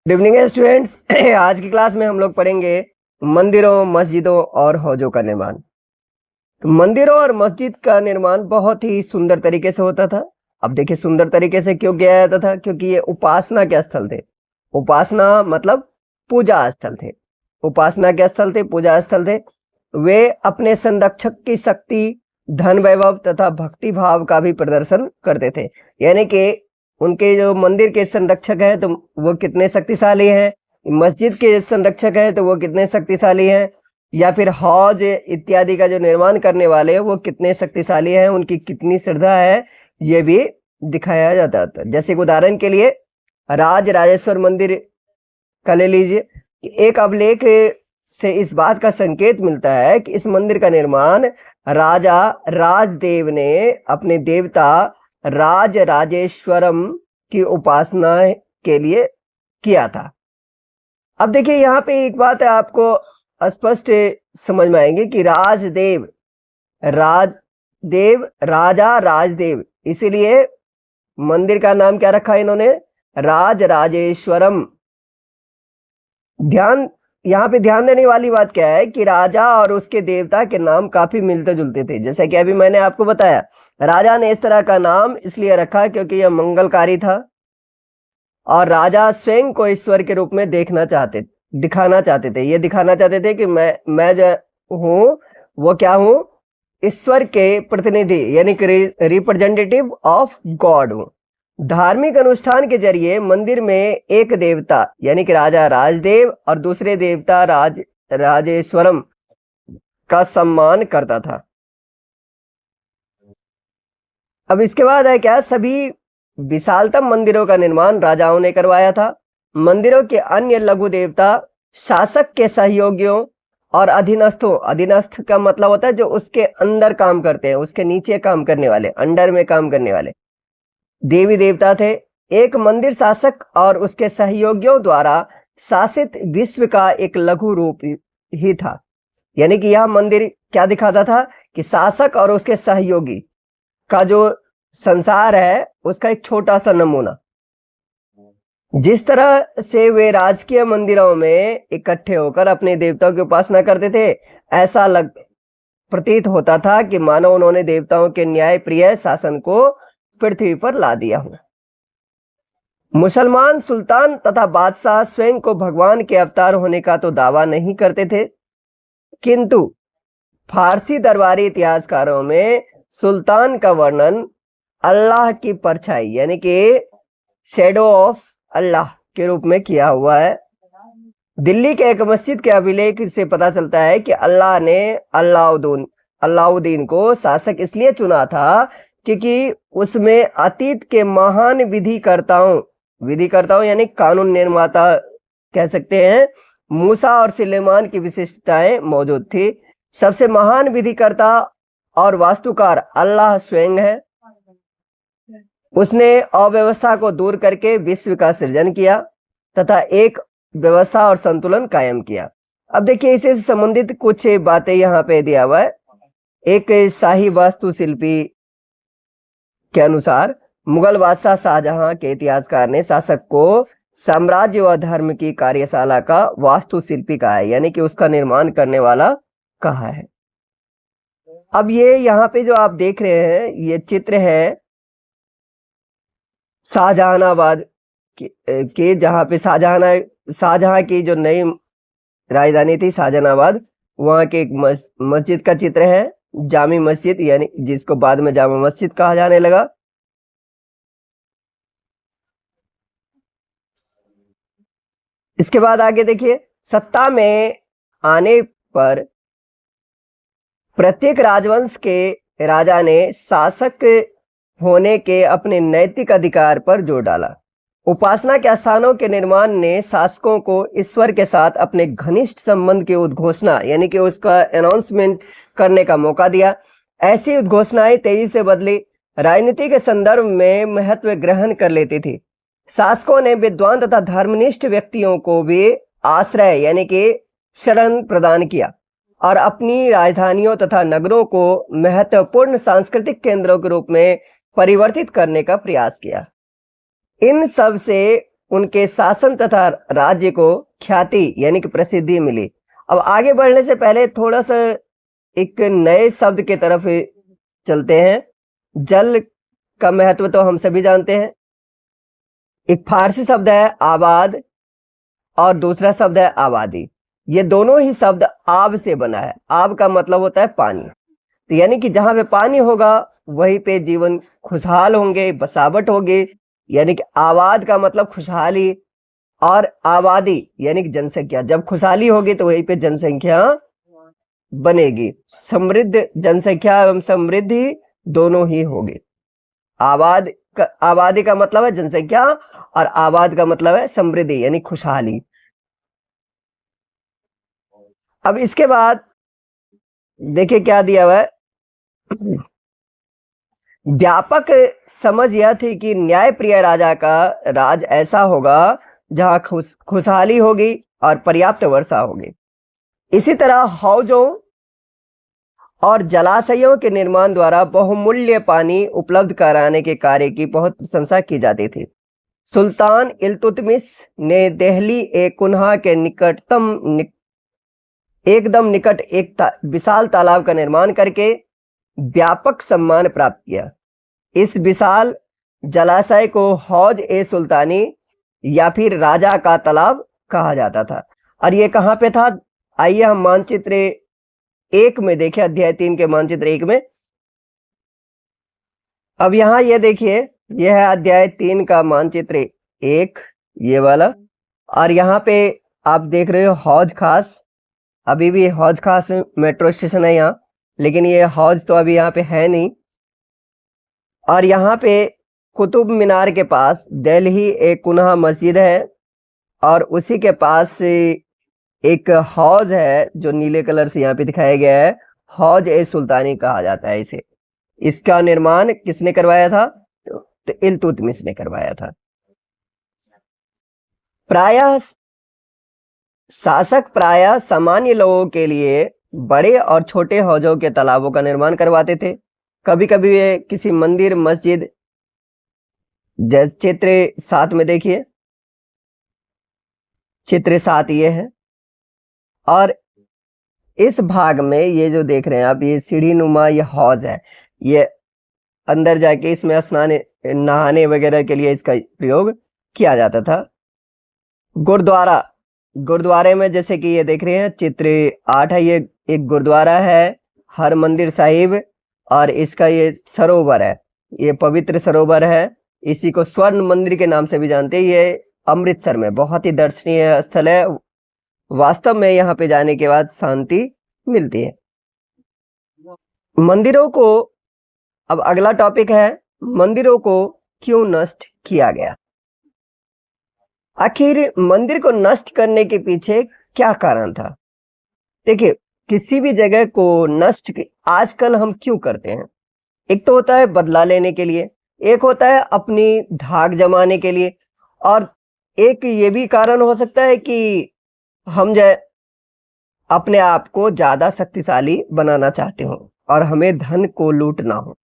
Good evening students. आज की class में हम लोग पढ़ेंगे मंदिरों, मस्जिदों और हौजों का निर्माण। तो मंदिरों और मस्जिद का निर्माण बहुत ही सुंदर तरीके से होता था। अब देखिए सुंदर तरीके से क्यों किया जाता था, क्योंकि ये उपासना के स्थल थे। उपासना मतलब पूजा स्थल थे। उपासना के स्थल थे, पूजा स्थल थे। वे अपने संरक्षक की शक्ति, धन, वैभव तथा भक्ति भाव का भी प्रदर्शन करते थे। यानी कि उनके जो मंदिर के संरक्षक हैं तो वो कितने शक्तिशाली हैं, मस्जिद के संरक्षक हैं तो वो कितने शक्तिशाली हैं, या फिर हौज इत्यादि का जो निर्माण करने वाले हैं वो कितने शक्तिशाली हैं, उनकी कितनी श्रद्धा है, ये भी दिखाया जाता था। जैसे उदाहरण के लिए राज राजेश्वर मंदिर का ले लीजिए। एक अभिलेख से इस बात का संकेत मिलता है कि इस मंदिर का निर्माण राजा राजदेव ने अपने देवता राज राजेश्वरम की उपासना के लिए किया था। अब देखिए यहाँ पे एक बात है आपको स्पष्ट समझ में आएगी कि राजदेव राजा राजदेव, इसीलिए मंदिर का नाम क्या रखा इन्होंने, राज राजेश्वरम। यहाँ पे ध्यान देने वाली बात क्या है कि राजा और उसके देवता के नाम काफी मिलते जुलते थे। जैसा कि अभी मैंने आपको बताया, राजा ने इस तरह का नाम इसलिए रखा क्योंकि यह मंगलकारी था और राजा स्वयं को ईश्वर के रूप में दिखाना चाहते थे। ये दिखाना चाहते थे कि मैं जो हूँ वो क्या हूँ, ईश्वर के प्रतिनिधि, यानी कि रिप्रेजेंटेटिव ऑफ गॉड हूँ। धार्मिक अनुष्ठान के जरिए मंदिर में एक देवता यानी कि राजा राजदेव और दूसरे देवता राजेश्वरम का सम्मान करता था। अब इसके बाद है क्या, सभी विशालतम मंदिरों का निर्माण राजाओं ने करवाया था। मंदिरों के अन्य लघु देवता शासक के सहयोगियों और अधीनस्थों, अधीनस्थ का मतलब होता है जो उसके अंदर काम करते हैं, उसके नीचे काम करने वाले, अंडर में काम करने वाले देवी देवता थे। एक मंदिर शासक और उसके सहयोगियों द्वारा शासित विश्व का एक लघु रूप ही था। यानी कि यह मंदिर क्या दिखाता था कि शासक और उसके सहयोगी का जो संसार है उसका एक छोटा सा नमूना। जिस तरह से वे राजकीय मंदिरों में इकट्ठे होकर अपने देवताओं की उपासना करते थे, ऐसा प्रतीत होता था कि मानो उन्होंने देवताओं के न्याय प्रिय शासन को पृथ्वी पर ला दिया हो। मुसलमान सुल्तान तथा बादशाह स्वयं को भगवान के अवतार होने का तो दावा नहीं करते थे, किंतु फारसी दरबारी इतिहासकारों में सुल्तान का वर्णन अल्लाह की परछाई यानी कि शैडो ऑफ अल्लाह के रूप में किया हुआ है। दिल्ली के एक मस्जिद के अभिलेख से पता चलता है कि अल्लाह ने अलाउद्दीन को शासक इसलिए चुना था क्योंकि उसमें अतीत के महान विधिकर्ताओं यानी कानून निर्माता कह सकते हैं, मूसा और सुलेमान की विशिष्टताएं मौजूद थी। सबसे महान विधिकर्ता और वास्तुकार अल्लाह स्वयं है। उसने अव्यवस्था को दूर करके विश्व का सृजन किया तथा एक व्यवस्था और संतुलन कायम किया। अब देखिए इससे संबंधित कुछ बातें यहाँ पे दिया हुआ है। एक शाही वास्तुशिल्पी के अनुसार मुगल बादशाह शाहजहां के इतिहासकार ने शासक को साम्राज्य व धर्म की कार्यशाला का वास्तुशिल्पी कहा है, यानी कि उसका निर्माण करने वाला कहा है। अब ये यहाँ पे जो आप देख रहे हैं ये चित्र है शाहजहानाबाद के जहाँ पे शाहजहां की जो नई राजधानी थी शाहजहानाबाद, वहाँ के एक मस्जिद का चित्र है, जामी मस्जिद, यानी जिसको बाद में जामा मस्जिद कहा जाने लगा। इसके बाद आगे देखिए, सत्ता में आने पर प्रत्येक राजवंश के राजा ने शासक होने के अपने नैतिक अधिकार पर जोर डाला। उपासना के स्थानों के निर्माण ने शासकों को ईश्वर के साथ अपने घनिष्ठ संबंध की उद्घोषणा यानी कि उसका अनाउंसमेंट करने का मौका दिया। ऐसी उद्घोषणाएं तेजी से बदली राजनीति के संदर्भ में महत्व ग्रहण कर लेती थी। शासकों ने विद्वान तथा धर्मनिष्ठ व्यक्तियों को भी आश्रय यानी कि शरण प्रदान किया और अपनी राजधानियों तथा नगरों को महत्वपूर्ण सांस्कृतिक केंद्रों के रूप में परिवर्तित करने का प्रयास किया। इन सब से उनके शासन तथा राज्य को ख्याति यानी कि प्रसिद्धि मिली। अब आगे बढ़ने से पहले थोड़ा सा एक नए शब्द की तरफ चलते हैं। जल का महत्व तो हम सभी जानते हैं। एक फारसी शब्द है आबाद और दूसरा शब्द है आबादी। ये दोनों ही शब्द आब से बना है। आब का मतलब होता है पानी। तो यानी कि जहां पे पानी होगा वहीं पे जीवन खुशहाल होंगे, बसावट होगी। यानी कि आबाद का मतलब खुशहाली और आबादी यानी कि जनसंख्या। जब खुशहाली होगी तो वहीं पे जनसंख्या बनेगी। समृद्ध जनसंख्या एवं समृद्धि दोनों ही होगी। आबादी का मतलब है जनसंख्या और आबाद का मतलब है समृद्धि यानी खुशहाली। अब इसके बाद देखिए क्या दिया हुआ है। व्यापक समझ यह थी कि न्यायप्रिय राजा का राज ऐसा होगा जहां खुशहाली होगी और पर्याप्त वर्षा होगी। इसी तरह हौजों और जलाशयों के निर्माण द्वारा बहुमूल्य पानी उपलब्ध कराने के कार्य की बहुत प्रशंसा की जाती थी। सुल्तान इल्तुतमिश ने दिल्ली एक कुन्हा के एकदम निकट एक विशाल तालाब का निर्माण करके व्यापक सम्मान प्राप्त किया। इस विशाल जलाशय को हौज ए सुल्तानी या फिर राजा का तालाब कहा जाता था। और ये कहाँ पे था? आइए हम मानचित्र 1 में देखें, अध्याय 3 के मानचित्र 1 में। अब यहाँ ये देखिए, यह है अध्याय 3 का मानचित्र 1, ये वाला। और यहाँ पे आप देख रहे हो हौज खास। अभी भी हौज खास मेट्रो स्टेशन है यहाँ, लेकिन ये हौज तो अभी यहाँ पे है नहीं। और यहाँ पे कुतुब मीनार के पास दिल्ली एक कुन्हा मस्जिद है और उसी के पास एक हौज है जो नीले कलर से यहाँ पे दिखाया गया है। हौज ए सुल्तानी कहा जाता है इसे। इसका निर्माण किसने करवाया था? तो इल्तुतमिश ने करवाया था। शासक प्रायः सामान्य लोगों के लिए बड़े और छोटे हौजों के तालाबों का निर्माण करवाते थे। कभी कभी वे किसी मंदिर मस्जिद, चित्र 7 में देखिए, चित्र 7 ये है। और इस भाग में ये जो देख रहे हैं आप, ये सीढ़ी नुमा ये हौज है। ये अंदर जाके इसमें स्नान नहाने वगैरह के लिए इसका प्रयोग किया जाता था। गुरुद्वारे में जैसे कि ये देख रहे हैं चित्र 8 है, ये एक गुरुद्वारा है हरमंदिर साहिब। और इसका ये सरोवर है, ये पवित्र सरोवर है। इसी को स्वर्ण मंदिर के नाम से भी जानते हैं। ये अमृतसर में बहुत ही दर्शनीय स्थल है। वास्तव में यहाँ पे जाने के बाद शांति मिलती है। मंदिरों को, अब अगला टॉपिक है, मंदिरों को क्यों नष्ट किया गया? आखिर मंदिर को नष्ट करने के पीछे क्या कारण था? देखिए, किसी भी जगह को नष्ट आजकल हम क्यों करते हैं? एक तो होता है बदला लेने के लिए, एक होता है अपनी धाक जमाने के लिए, और एक ये भी कारण हो सकता है कि हम अपने आप को ज्यादा शक्तिशाली बनाना चाहते हो और हमें धन को लूटना हो।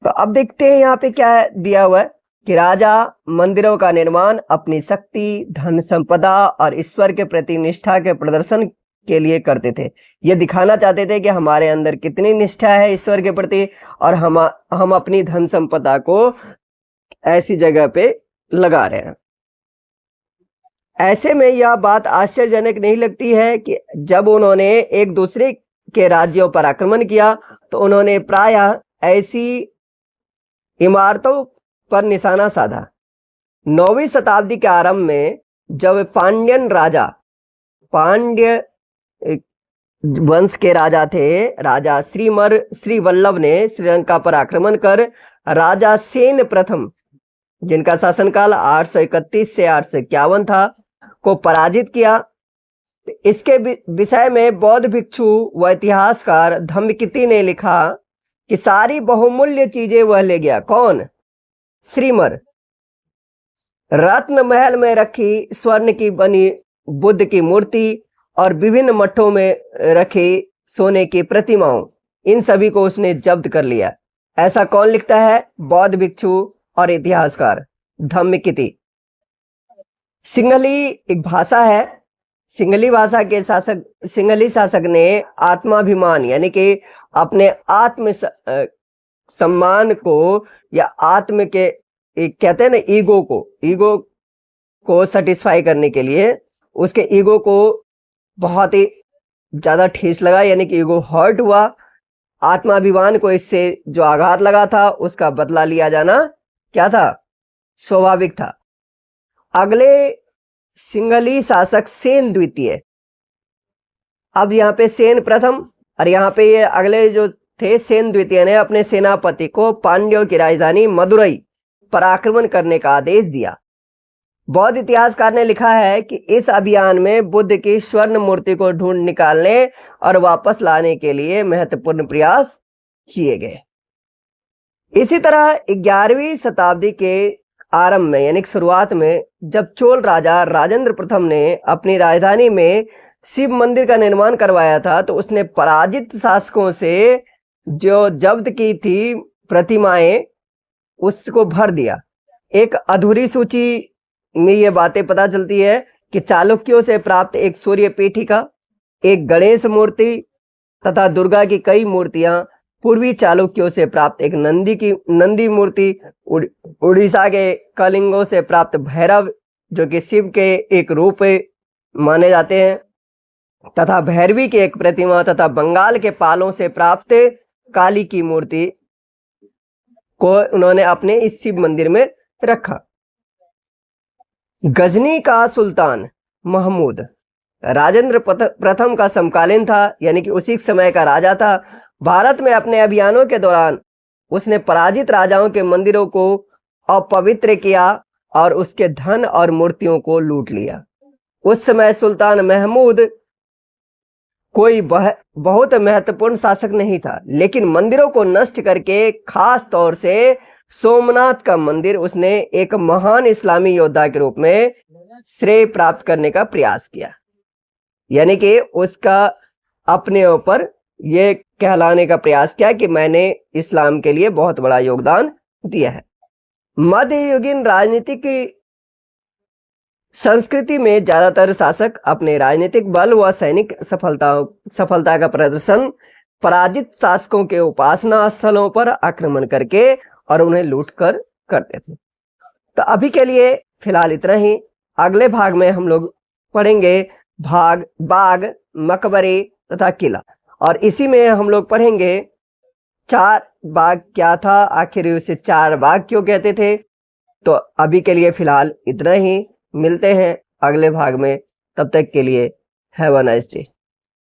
तो अब देखते हैं यहाँ पे क्या दिया हुआ है कि राजा मंदिरों का निर्माण अपनी शक्ति, धन संपदा और ईश्वर के प्रति निष्ठा के प्रदर्शन के लिए करते थे। ये दिखाना चाहते थे कि हमारे अंदर कितनी निष्ठा है ईश्वर के प्रति, और हम अपनी धन संपदा को ऐसी जगह पे लगा रहे हैं। ऐसे में यह बात आश्चर्यजनक नहीं लगती है कि जब उन्होंने एक दूसरे के राज्यों पर आक्रमण किया तो उन्होंने प्रायः ऐसी इमारतों पर निशाना साधा। 9वीं शताब्दी के आरंभ में जब पांड्य वंश के राजा थे, राजा श्रीवल्लभ ने श्रीलंका पर आक्रमण कर राजा सेन प्रथम, जिनका शासनकाल 831 से 851 था, को पराजित किया। इसके विषय में बौद्ध भिक्षु व इतिहासकार धम्मकिति ने लिखा कि सारी बहुमूल्य चीजें वह ले गया। कौन? श्रीमर। रत्न महल में रखी स्वर्ण की बनी बुद्ध की मूर्ति और विभिन्न मठों में रखी सोने की प्रतिमाओं, इन सभी को उसने जब्त कर लिया। ऐसा कौन लिखता है? बौद्ध भिक्षु और इतिहासकार धम्मकिति। सिंहली एक भाषा है। सिंहली भाषा के सिंहली शासक ने आत्माभिमान यानी कि अपने सम्मान को या आत्म के कहते हैं ना ईगो को सेटिस्फाई करने के लिए उसके ईगो को बहुत ही ज्यादा ठेस लगा, यानी कि ईगो हर्ट हुआ। आत्माभिमान को इससे जो आघात लगा था उसका बदला लिया जाना क्या था, स्वाभाविक था। अगले सिंहली शासक सेन द्वितीय। अब यहाँ पे सेन प्रथम और यहाँ पे ये अगले जो थे सेन द्वितीय ने अपने सेनापति को पांड्यों की राजधानी मदुरई पर आक्रमण करने का आदेश दिया। बौद्ध इतिहासकार ने लिखा है कि इस अभियान में बुद्ध की स्वर्ण मूर्ति को ढूंढ निकालने और वापस लाने के लिए महत्वपूर्ण प्रयास किए गए। इसी तरह 11वीं शताब्दी के आरंभ में यानी शुरुआत में जब चोल राजा राजेंद्र प्रथम ने अपनी राजधानी में शिव मंदिर का निर्माण करवाया था तो उसने पराजित शासकों से जो जब्त की थी प्रतिमाएं उसको भर दिया। एक अधूरी सूची में ये बातें पता चलती है कि चालुक्यों से प्राप्त एक सूर्य पीठिका, एक गणेश मूर्ति तथा दुर्गा की कई मूर्तियां, पूर्वी चालुक्यों से प्राप्त एक नंदी मूर्ति, उड़ीसा के कलिंगों से प्राप्त भैरव जो कि शिव के एक रूप माने जाते हैं तथा भैरवी की एक प्रतिमा तथा बंगाल के पालों से प्राप्त काली की मूर्ति को उन्होंने अपने इस शिव मंदिर में रखा। गजनी का सुल्तान महमूद राजेंद्र प्रथम का समकालीन था, यानी कि उसी समय का राजा था। भारत में अपने अभियानों के दौरान उसने पराजित राजाओं के मंदिरों को अपवित्र किया और उसके धन और मूर्तियों को लूट लिया। उस समय सुल्तान महमूद कोई बहुत महत्वपूर्ण शासक नहीं था, लेकिन मंदिरों को नष्ट करके खास तौर से सोमनाथ का मंदिर उसने एक महान इस्लामी योद्धा के रूप में श्रेय प्राप्त करने का प्रयास किया, यानी कि उसका अपने ऊपर ये कहलाने का प्रयास किया कि मैंने इस्लाम के लिए बहुत बड़ा योगदान दिया है। मध्ययुगीन राजनीतिक संस्कृति में ज्यादातर शासक अपने राजनीतिक बल व सैनिक सफलता का प्रदर्शन पराजित शासकों के उपासना स्थलों पर आक्रमण करके और उन्हें लूट कर करते थे। तो अभी के लिए फिलहाल इतना ही। अगले भाग में हम लोग पढ़ेंगे बाग, मकबरे तथा किला, और इसी में हम लोग पढ़ेंगे चार बाग क्या था, आखिर उसे चार बाग क्यों कहते थे। तो अभी के लिए फिलहाल इतना ही, मिलते हैं अगले भाग में, तब तक के लिए हैव अ नाइस डे।